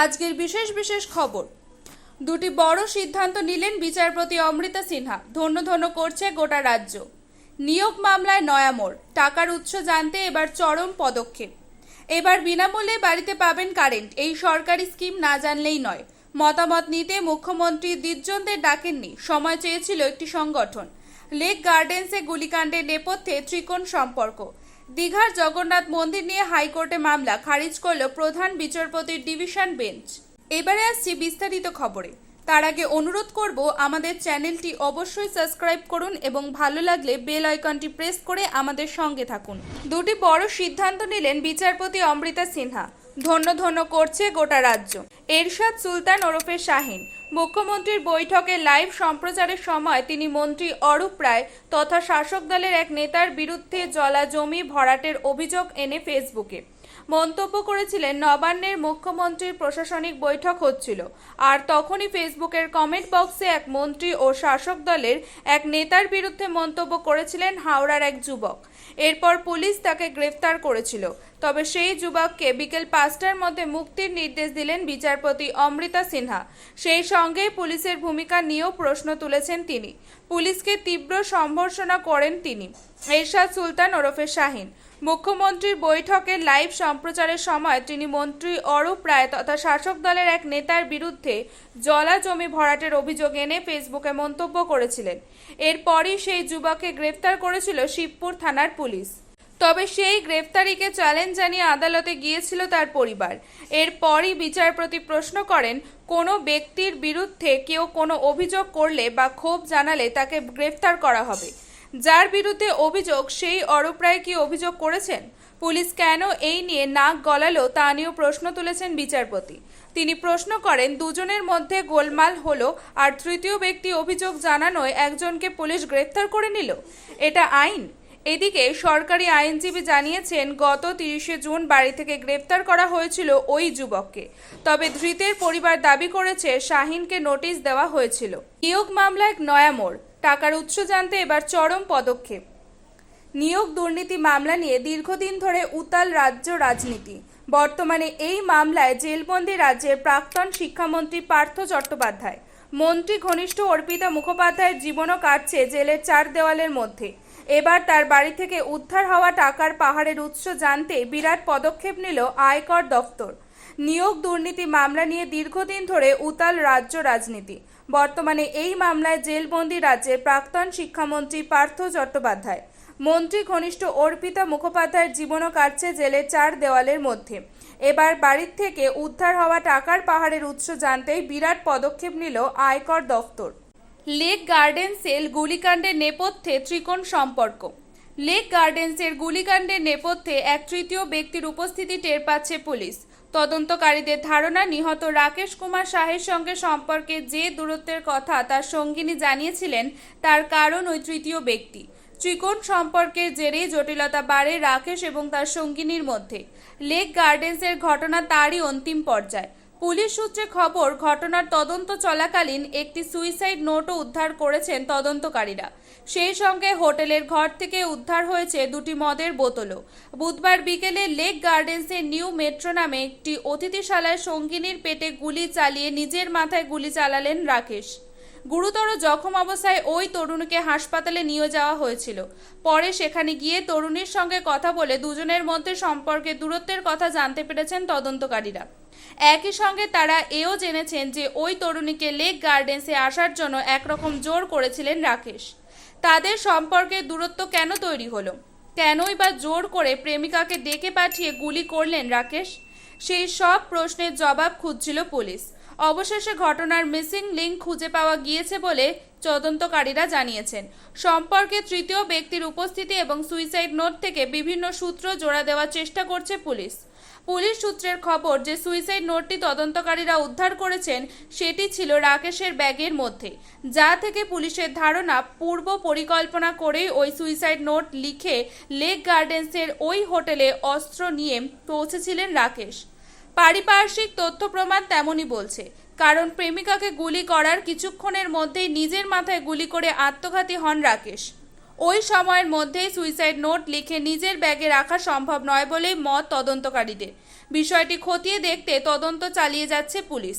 আজকের বিশেষ বিশেষ খবর। দুটি বড় সিদ্ধান্ত নিলেন বিচারপতি অমৃতা সিনহা। ধন্য ধন্য করছে গোটা রাজ্য। নিয়োগ মামলায় নয়া মোড়। টাকার উৎস জানতে এবার চরম পদক্ষেপ। এবার বিনামূল্যে বাড়িতে পাবেন কারেন্ট। এই সরকারি স্কিম না জানলেই নয়। মতামত নিতে মুখ্যমন্ত্রী দ্বিজনদের ডাকেননি। সময় চেয়েছিল একটি সংগঠন। লেক গার্ডেন্সে গুলিকাণ্ডের নেপথ্যে ত্রিকোণ সম্পর্ক। দীঘার জগন্নাথ মন্দির নিয়ে হাইকোর্টে মামলা খারিজ করল প্রধান বিচারপতির ডিভিশন বেঞ্চ। এবারে আসছি বিস্তারিত খবরে। তার আগে অনুরোধ করব, আমাদের চ্যানেলটি অবশ্যই সাবস্ক্রাইব করুন এবং ভালো লাগলে বেল আইকনটি প্রেস করে আমাদের সঙ্গে থাকুন। দুটি বড় সিদ্ধান্ত নিলেন বিচারপতি অমৃতা সিনহা। ধন্য ধন্য করছে গোটা রাজ্য। এরশাদ সুলতান ওরফে শাহিন মুখ্যমন্ত্রীর বৈঠকে লাইভ সম্প্রচারের সময় তিনি মন্ত্রী অরূপ রায় তথা শাসক দলের এক নেতার বিরুদ্ধে জলা জমি ভরাটের অভিযোগ এনে ফেসবুকে মন্তব্য করেছিলেন। নবান্নের মুখ্যমন্ত্রীর প্রশাসনিক বৈঠক হচ্ছিল, আর তখনই ফেসবুকের কমেন্ট বক্সে এক মন্ত্রী ও শাসক দলের এক নেতার বিরুদ্ধে মন্তব্য করেছিলেন হাওড়ার এক যুবক। এরপর পুলিশ তাকে গ্রেফতার করেছিল। তবে সেই যুবককে বিকেল 5টার মধ্যে মুক্তির নির্দেশ দিলেন বিচারপতি অমৃতা সিনহা। সেই সঙ্গে পুলিশের ভূমিকা নিয়েও প্রশ্ন তুলেছেন তিনি। পুলিশকে তীব্র সম্ভর্ৎসনা করেন তিনি। এরশাদ সুলতান ওরফে শাহিন মুখ্যমন্ত্রীর বৈঠকে লাইভ সম্প্রচারের সময় তিনি মন্ত্রী অরূপ রায় তথা শাসক দলের এক নেতার বিরুদ্ধে জলা জমি ভরাটের অভিযোগ এনে ফেসবুকে মন্তব্য করেছিলেন। এরপরই সেই যুবককে গ্রেফতার করেছিল শিবপুর থানার পুলিশ। তবে সেই গ্রেফতারিকে চ্যালেঞ্জ জানিয়ে আদালতে গিয়েছিল তার পরিবার। এরপরই বিচারপতি প্রশ্ন করেন, কোনো ব্যক্তির বিরুদ্ধে কেউ কোনো অভিযোগ করলে বা ক্ষোভ জানালে তাকে গ্রেফতার করা হবে। যার বিরুদ্ধে অভিযোগ সেই অরূপ রায় কি অভিযোগ করেছেন? পুলিশ কেন এই নিয়ে নাক গলালো তা নিয়েও প্রশ্ন তুলেছেন বিচারপতি। তিনি প্রশ্ন করেন, দুজনের মধ্যে গোলমাল হলো আর তৃতীয় ব্যক্তি অভিযোগ জানানোয় একজনকে পুলিশ গ্রেফতার করে নিল। এটা আইন? এদিকে সরকারি আইনজীবী জানিয়েছেন, গত 30শে জুন বাড়ি থেকে গ্রেফতার করা হয়েছিল ওই যুবককে। তবে ধৃতের পরিবার দাবি করেছে শাহিনকে নোটিশ দেওয়া হয়েছিল। নিয়োগ মামলায় নয়া মোড়। টাকার উৎস জানতে এবার চরম পদক্ষেপ। নিয়োগ দুর্নীতি মামলা নিয়ে দীর্ঘদিন ধরে উত্তাল রাজ্য রাজনীতি। বর্তমানে এই মামলায় জেলবন্দি রাজ্যের প্রাক্তন শিক্ষামন্ত্রী পার্থ চট্টোপাধ্যায়। মন্ত্রী ঘনিষ্ঠ অর্পিতা মুখোপাধ্যায়ের জীবনও কাটছে জেলের চার দেওয়ালের মধ্যে। এবার তার বাড়ি থেকে উদ্ধার হওয়া টাকার পাহাড়ের উৎস জানতে বিরাট পদক্ষেপ নিল আয়কর দফতর। নিয়োগ দুর্নীতি মামলা নিয়ে দীর্ঘদিন ধরে উত্তাল রাজ্য রাজনীতি। বর্তমানে এই মামলায় জেলবন্দি রাজ্যের প্রাক্তন শিক্ষামন্ত্রী পার্থ চট্টোপাধ্যায়। মন্ত্রী ঘনিষ্ঠ অর্পিতা মুখোপাধ্যায়ের জীবনও কাটছে জেলের চার দেওয়ালের মধ্যে। এবার বাড়ির থেকে উদ্ধার হওয়া টাকার পাহাড়ের উৎস জানতেই বিরাট পদক্ষেপ নিল আয়কর দফতর। লেক গার্ডেন্সের গুলিকাণ্ডের নেপথ্যে ত্রিকোণ সম্পর্ক। লেক গার্ডেন্সের গুলিকাণ্ডের নেপথ্যে এক তৃতীয় ব্যক্তির উপস্থিতি টের পাচ্ছে পুলিশ। তদন্তকারীদের ধারণা, নিহত রাকেশ কুমার শাহের সঙ্গে সম্পর্কে যে দূরত্বের কথা তার সঙ্গিনী জানিয়েছিলেন, তার কারণ ওই তৃতীয় ব্যক্তি। ত্রিকোণ সম্পর্কের জেরেই জটিলতা বাড়ে রাকেশ এবং তার সঙ্গিনীর মধ্যে। লেক গার্ডেন্সের ঘটনা তারই অন্তিম পর্যায়ে। পুলিশ সূত্রে খবর, ঘটনার তদন্ত চলাকালীন একটি সুইসাইড নোটও উদ্ধার করেছেন তদন্তকারীরা। সেই সঙ্গে হোটেলের ঘর থেকে উদ্ধার হয়েছে দুটি মদের বোতলও। বুধবার বিকেলে লেক গার্ডেন্সের নিউ মেট্রো নামে একটি অতিথিশালায় সঙ্গিনীর পেটে গুলি চালিয়ে নিজের মাথায় গুলি চালালেন রাকেশ। গুরুতর জখম অবস্থায় ওই তরুণীকে হাসপাতালে নিয়ে যাওয়া হয়েছিল। পরে সেখানে গিয়ে তরুণীর সঙ্গে কথা বলে দুজনের মধ্যে সম্পর্কে দূরত্বের কথা জানতে পেরেছেন তদন্তকারীরা। একই সঙ্গে তারা এও জেনেছেন যে ওই তরুণীকে লেক গার্ডেন্সে আসার জন্য একরকম জোর করেছিলেন রাকেশ। তাদের সম্পর্কে দূরত্ব কেন তৈরি হলো? কেনই বা জোর করে প্রেমিকাকে ডেকে পাঠিয়ে গুলি করলেন রাকেশ? সেই সব প্রশ্নের জবাব খুঁজছিল পুলিশ। অবশেষে ঘটনার মিসিং লিঙ্ক খুঁজে পাওয়া গিয়েছে বলে তদন্তকারীরা জানিয়েছেন। সম্পর্কে তৃতীয় ব্যক্তির উপস্থিতি এবং সুইসাইড নোট থেকে বিভিন্ন সূত্র জোড়া দেওয়ার চেষ্টা করছে পুলিশ। পুলিশ সূত্রের খবর যে সুইসাইড নোটটি তদন্তকারীরা উদ্ধার করেছেন সেটি ছিল রাকেশের ব্যাগের মধ্যে, যা থেকে পুলিশের ধারণা পূর্ব পরিকল্পনা করেই ওই সুইসাইড নোট লিখে লেক গার্ডেন্সের ওই হোটেলে অস্ত্র নিয়ে পৌঁছেছিলেন রাকেশ। পারিপার্শ্বিক তথ্য প্রমাণ তেমনই বলছে, কারণ প্রেমিকাকে গুলি করার কিছুক্ষণের মধ্যেই নিজের মাথায় গুলি করে আত্মঘাতী হন রাকেশ। ওই সময়ের মধ্যেই সুইসাইড নোট লিখে নিজের ব্যাগে রাখা সম্ভব নয় বলেই মত তদন্তকারীদের। বিষয়টি খতিয়ে দেখতে তদন্ত চালিয়ে যাচ্ছে পুলিশ।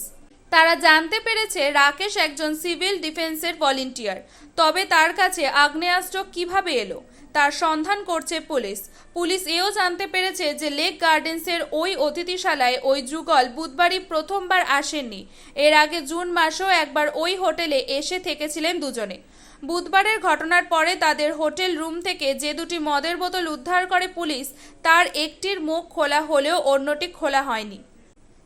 তারা জানতে পেরেছে রাকেশ একজন সিভিল ডিফেন্সের ভলেন্টিয়ার। তবে তার কাছে আগ্নেয়াস্ত্র কিভাবে এলো তার সন্ধান করছে পুলিশ। পুলিশ এও জানতে পেরেছে যে লেক গার্ডেন্সের ওই অতিথিশালায় ওই যুগল বুধবারই প্রথমবার আসেননি। এর আগে জুন মাসেও একবার ওই হোটেলে এসে থেকেছিলেন দুজনে। বুধবারের ঘটনার পরে তাদের হোটেল রুম থেকে যে দুটি মদের বোতল উদ্ধার করে পুলিশ, তার একটির মুখ খোলা হলেও অন্যটি খোলা হয়নি।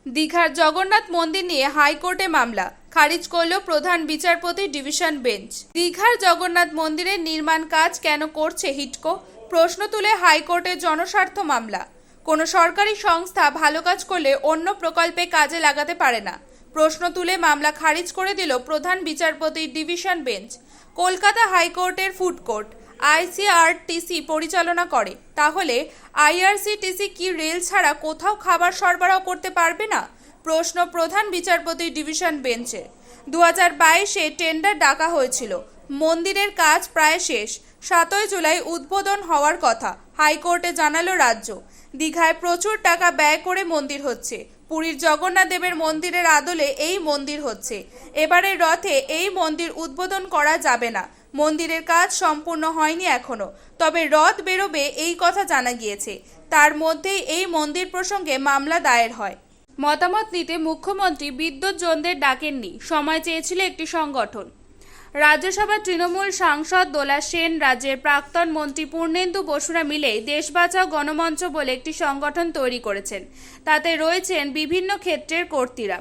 দীঘার জগন্নাথ মন্দির নিয়ে হাইকোর্টে মামলা খারিজ করল প্রধান বিচারপতি ডিভিশন বেঞ্চ। দীঘার জগন্নাথ মন্দিরের নির্মাণ কাজ কেন করছে হিডকো, প্রশ্ন তুলে হাইকোর্টে জনস্বার্থ মামলা। কোনো সরকারি সংস্থা ভালো কাজ করলে অন্য প্রকল্পে কাজে লাগাতে পারে না, প্রশ্ন তুলে মামলা খারিজ করে দিল প্রধান বিচারপতির ডিভিশন বেঞ্চ। কলকাতা হাইকোর্টের ফুড কোর্ট আইসিআরটিসি পরিচালনা করে, তাহলে আইআরসিটিসি কি রেল ছাড়া কোথাও খাবার সরবরাহ করতে পারবে না, প্রশ্ন প্রধান বিচারপতি ডিভিশন বেঞ্চের। 2022-এ টেন্ডার ডাকা হয়েছিল, মন্দিরের কাজ প্রায় শেষ, 7ই জুলাই উদ্বোধন হওয়ার কথা, হাইকোর্টে জানালো রাজ্য। দীঘায় প্রচুর টাকা ব্যয় করে মন্দির হচ্ছে, পুরীর জগন্নাথ দেবের মন্দিরের আদলে এই মন্দির হচ্ছে। এবারের রথে এই মন্দির উদ্বোধন করা যাবে না, মন্দিরের কাজ সম্পূর্ণ হয়নি এখনো, তবে রথ বেরোবে এই কথা জানা গিয়েছে। তার মধ্যেই এই মন্দির প্রসঙ্গে মামলা দায়ের হয়। মতামত নিতে মুখ্যমন্ত্রী বিদ্যুৎ জোনদের ডাকেননি, সময় চেয়েছিল একটি সংগঠন। রাজ্যসভার তৃণমূল সাংসদ দোলা সেন, রাজ্যের প্রাক্তন মন্ত্রী পূর্ণেন্দু বসুরা মিলে দেশ বাঁচাও গণমঞ্চ বলে একটি সংগঠন তৈরি করেছেন। তাতে রয়েছেন বিভিন্ন ক্ষেত্রের কর্মীরা।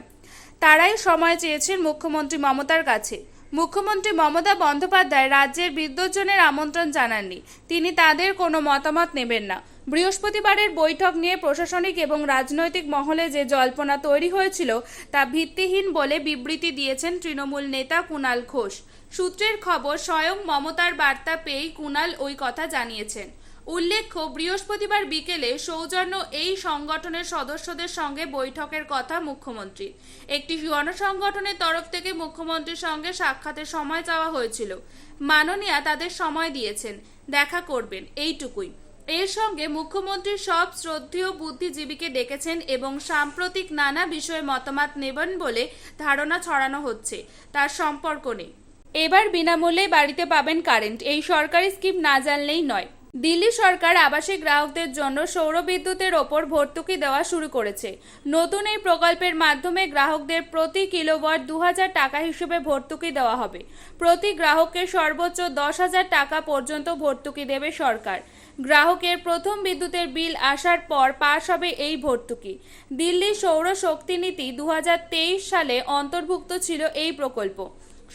তারাই সময় চেয়েছেন মুখ্যমন্ত্রী মমতার কাছে। মুখ্যমন্ত্রী মমতা বন্দ্যোপাধ্যায় রাজ্যের বিদ্যুৎ জোনের আমন্ত্রণ জানাননি, তিনি তাদের কোনো মতামত নেবেন না। বৃহস্পতিবারের বৈঠক নিয়ে প্রশাসনিক এবং রাজনৈতিক মহলে যে জল্পনা তৈরি হয়েছিল তা ভিত্তিহীন বলে বিবৃতি দিয়েছেন তৃণমূল নেতা কুণাল ঘোষ। সূত্রের খবর, স্বয়ং মমতার বার্তা পেয়েই কুণাল ওই কথা জানিয়েছেন। উল্লেখ্য, বৃহস্পতিবার বিকেলে সৌজন্য এই সংগঠনের সদস্যদের সঙ্গে বৈঠকের কথা মুখ্যমন্ত্রী। একটি গণসংগঠনের তরফ থেকে মুখ্যমন্ত্রীর সঙ্গে সাক্ষাতের সময় চাওয়া হয়েছিল। মাননীয়া তাদের সময় দিয়েছেন, দেখা করবেন, এইটুকুই। এর সঙ্গে মুখ্যমন্ত্রী সব শ্রদ্ধেয় বুদ্ধিজীবীকে ডেকেছেন এবং সাম্প্রতিক নানা বিষয়ে মতামত নেবেন বলে ধারণা ছড়ানো হচ্ছে, তার সম্পর্ক নেই। এবার বিনামূল্যে বাড়িতে পাবেন কারেন্ট, এই সরকারি স্কিম না জানলেই নয়। দিল্লি সরকার আবাসিক গ্রাহকদের জন্য সৌর বিদ্যুতের ওপর ভর্তুকি দেওয়া শুরু করেছে। নতুন এই প্রকল্পের মাধ্যমে গ্রাহকদের প্রতি কিলোওয়াট 2000 টাকা হিসেবে ভর্তুকি দেওয়া হবে। প্রতি গ্রাহককে সর্বোচ্চ 10,000 টাকা পর্যন্ত ভর্তুকি দেবে সরকার। গ্রাহকের প্রথম বিদ্যুতের বিল আসার পর পাস হবে এই ভর্তুকি। দিল্লি সৌর শক্তি নীতি 2023 সালে অন্তর্ভুক্ত ছিল এই প্রকল্প।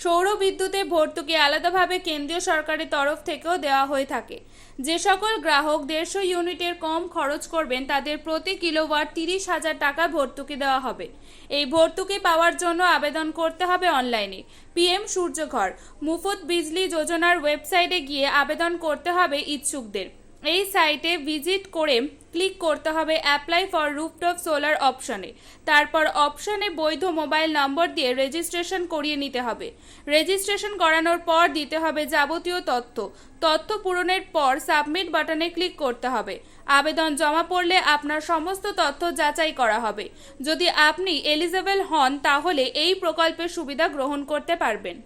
সৌর বিদ্যুতে ভর্তুকি আলাদাভাবে কেন্দ্রীয় সরকারের তরফ থেকেও দেওয়া হয়ে থাকে। যে সকল গ্রাহক 150 ইউনিটের কম খরচ করবেন তাদের প্রতি কিলোওয়াট 30,000 টাকা ভর্তুকি দেওয়া হবে। এই ভর্তুকি পাওয়ার জন্য আবেদন করতে হবে অনলাইনে। পিএম সূর্যঘর মুফত বিজলি যোজনার ওয়েবসাইটে গিয়ে আবেদন করতে হবে ইচ্ছুকদের। এই সাইটে ভিজিট করে ক্লিক করতে হবে অ্যাপ্লাই ফর রুফটপ সোলার অপশনে। তারপর অপশনে বৈধ মোবাইল নম্বর দিয়ে রেজিস্ট্রেশন করিয়ে নিতে হবে। রেজিস্ট্রেশন করানোর পর দিতে হবে যাবতীয় তথ্য পূরণের পর সাবমিট বাটনে ক্লিক করতে হবে। আবেদন জমা পড়লে আপনার সমস্ত তথ্য যাচাই করা হবে। যদি আপনি এলিজিবল হন তাহলে এই প্রকল্পের সুবিধা গ্রহণ করতে পারবেন।